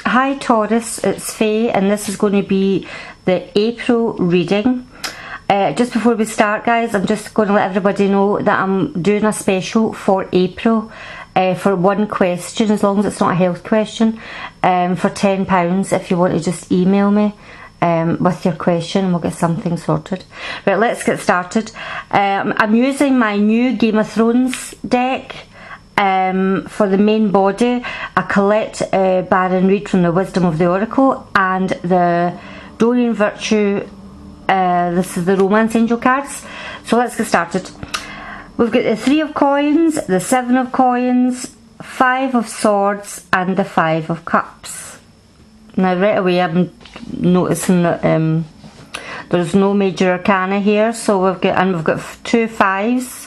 Hi Taurus, it's Faye, and this is going to be the April reading. Just before we start, guys, I'm just going to let everybody know that I'm doing a special for April for one question, as long as it's not a health question, for £10 if you want to just email me with your question and we'll get something sorted. Right, let's get started. I'm using my new Game of Thrones deck. For the main body, a Colette Baron read from the Wisdom of the Oracle and the Dorian Virtue. This is the Romance Angel cards. So let's get started. We've got the 3 of Coins, the 7 of Coins, 5 of Swords and the 5 of Cups. Now right away I'm noticing that there's no major arcana here, so we've got 2 5s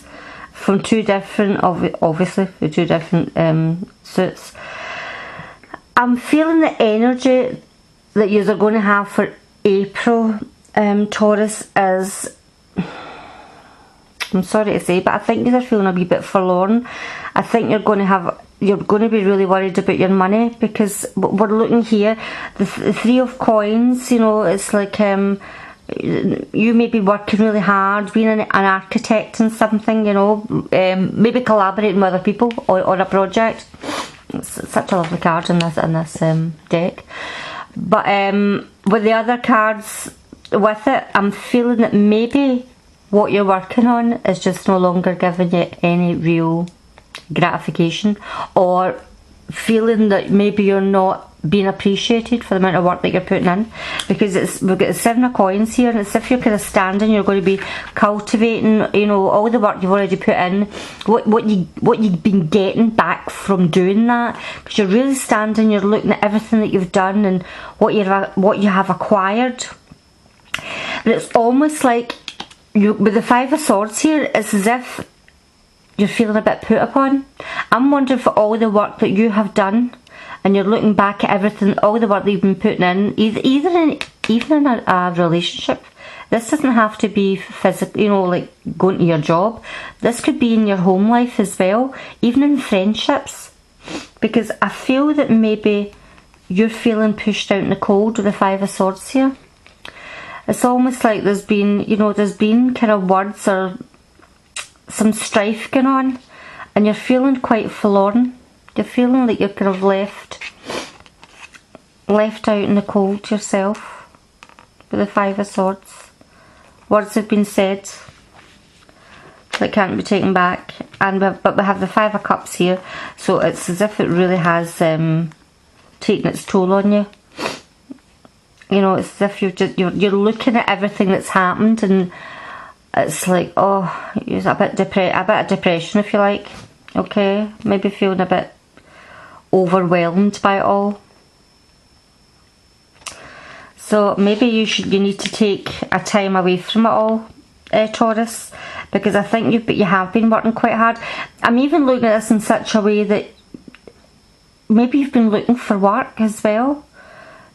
from 2 different, obviously, for 2 different suits. I'm feeling the energy that you are going to have for April, Taurus, is, I'm sorry to say, but I think you're feeling a wee bit forlorn. I think you're going to be really worried about your money, because we're looking here, the 3 of Coins, you know, it's like, you may be working really hard, being an architect and something, you know, maybe collaborating with other people on a project. It's such a lovely card in this deck. But with the other cards with it, I'm feeling that maybe what you're working on is just no longer giving you any real gratification, or feeling that maybe you're not being appreciated for the amount of work that you're putting in, because we've got the 7 of Coins here, and it's if you're kind of standing, you're going to be cultivating, you know, all the work you've already put in, what you've been getting back from doing that, because you're really standing, you're looking at everything that you've done and what you have acquired. And it's almost like with the 5 of Swords here, it's as if you're feeling a bit put upon. I'm wondering for all the work that you have done, and you're looking back at everything, all the work that you've been putting in, even in a relationship. This doesn't have to be physical, you know, like going to your job. This could be in your home life as well, even in friendships. Because I feel that maybe you're feeling pushed out in the cold with the 5 of Swords here. It's almost like there's been kind of words or some strife going on, and you're feeling quite forlorn. You're feeling like you're kind of left out in the cold yourself with the 5 of Swords. Words have been said that can't be taken back, but we have the 5 of Cups here, so it's as if it really has taken its toll on you. You know, it's as if you're looking at everything that's happened, and it's like, oh, it's a bit of depression, if you like. Okay, maybe feeling a bit overwhelmed by it all. So maybe you need to take a time away from it all, Taurus, because I think you have been working quite hard. I'm even looking at this in such a way that maybe you've been looking for work as well.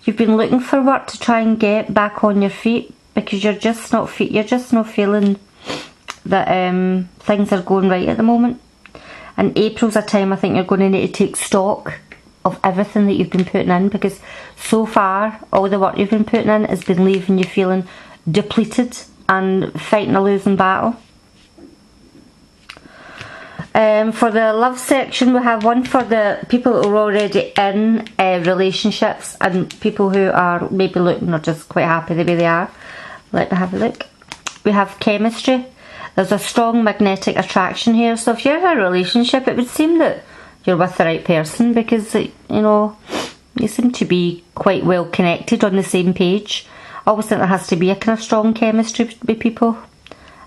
You've been looking for work to try and get back on your feet, because you're just not feeling that things are going right at the moment. And April's a time I think you're going to need to take stock of everything that you've been putting in, because so far all the work you've been putting in has been leaving you feeling depleted and fighting a losing battle. For the love section, we have one for the people who are already in relationships, and people who are maybe looking or just quite happy the way they are. Let me have a look. We have chemistry. There's a strong magnetic attraction here, so if you're in a relationship, it would seem that you're with the right person, because, you know, you seem to be quite well connected, on the same page. I always think there has to be a kind of strong chemistry with people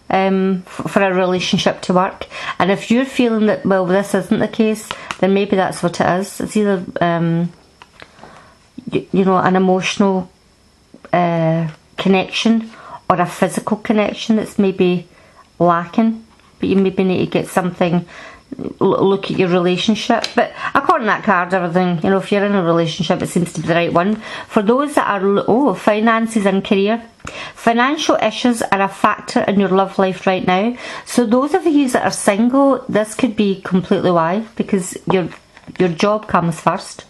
for a relationship to work. And if you're feeling that, well, this isn't the case, then maybe that's what it is. It's either you know, an emotional connection or a physical connection that's maybe lacking, but you maybe need to get something, look at your relationship. But according to that card, everything, you know, if you're in a relationship, it seems to be the right one. For those that are finances and career, financial issues are a factor in your love life right now. So those of you that are single, this could be completely why, because your job comes first.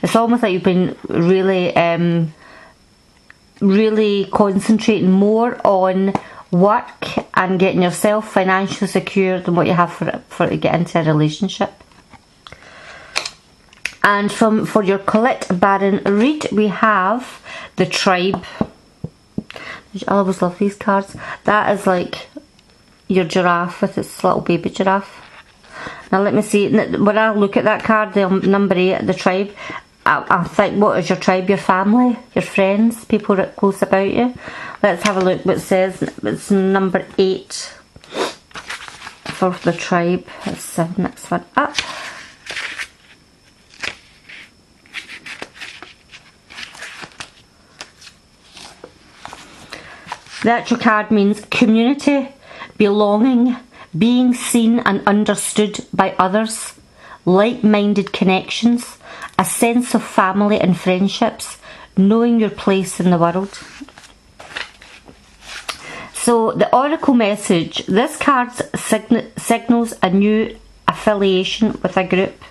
It's almost like you've been really really concentrating more on work and getting yourself financially secure than what you have for to get into a relationship. And for your Colette Baron read, we have the Tribe. I always love these cards. That is like your giraffe with its little baby giraffe. Now let me see, when I look at that card, the number 8, the Tribe, I think, what is your tribe? Your family, your friends, people that are close about you. Let's have a look what it says. It's number 8 for the Tribe. That's the next one up. The actual card means community, belonging, being seen and understood by others, like-minded connections, a sense of family and friendships, knowing your place in the world. So the Oracle message, this card signals a new affiliation with a group.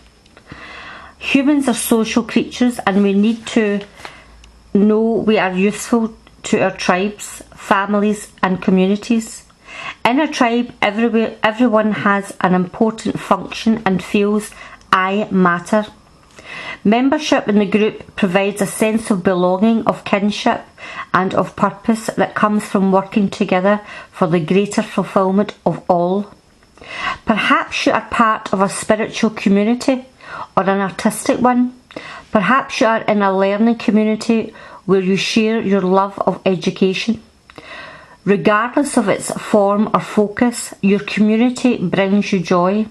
Humans are social creatures and we need to know we are useful to our tribes, families and communities. In a tribe, everyone has an important function and feels I matter. Membership in the group provides a sense of belonging, of kinship and of purpose that comes from working together for the greater fulfillment of all. Perhaps you are part of a spiritual community or an artistic one. Perhaps you are in a learning community where you share your love of education. Regardless of its form or focus, your community brings you joy.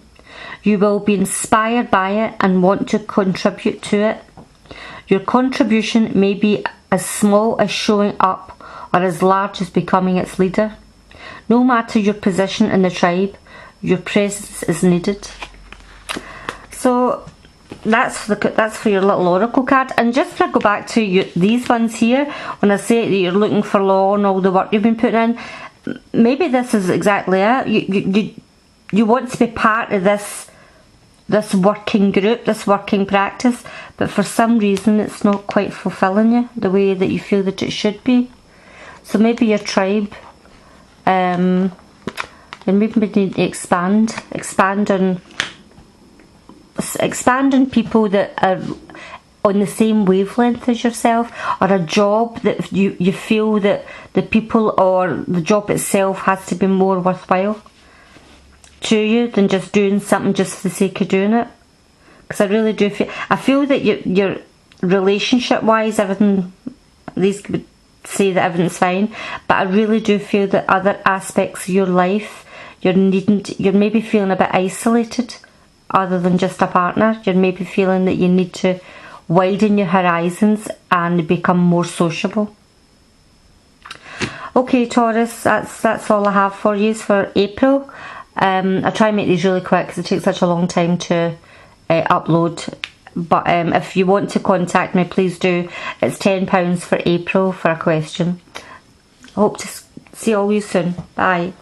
You will be inspired by it and want to contribute to it. Your contribution may be as small as showing up or as large as becoming its leader. No matter your position in the tribe, your presence is needed. So that's for your little oracle card. And just to go back to these ones here, when I say that you're looking for law and all the work you've been putting in, maybe this is exactly it. You want to be part of this working group, this working practice, but for some reason it's not quite fulfilling you the way that you feel that it should be. So maybe your tribe, and maybe we need to expand on people that are on the same wavelength as yourself, or a job that you feel that the people or the job itself has to be more worthwhile to you than just doing something just for the sake of doing it. Because I really do feel that your relationship wise, everything, these would say that everything's fine, but I really do feel that other aspects of your life, you're maybe feeling a bit isolated other than just a partner. You're maybe feeling that you need to widen your horizons and become more sociable. Okay, Taurus, that's all I have for you for April. I try and make these really quick because it takes such a long time to upload. But if you want to contact me, please do. It's £10 for April for a question. I hope to see all you soon. Bye.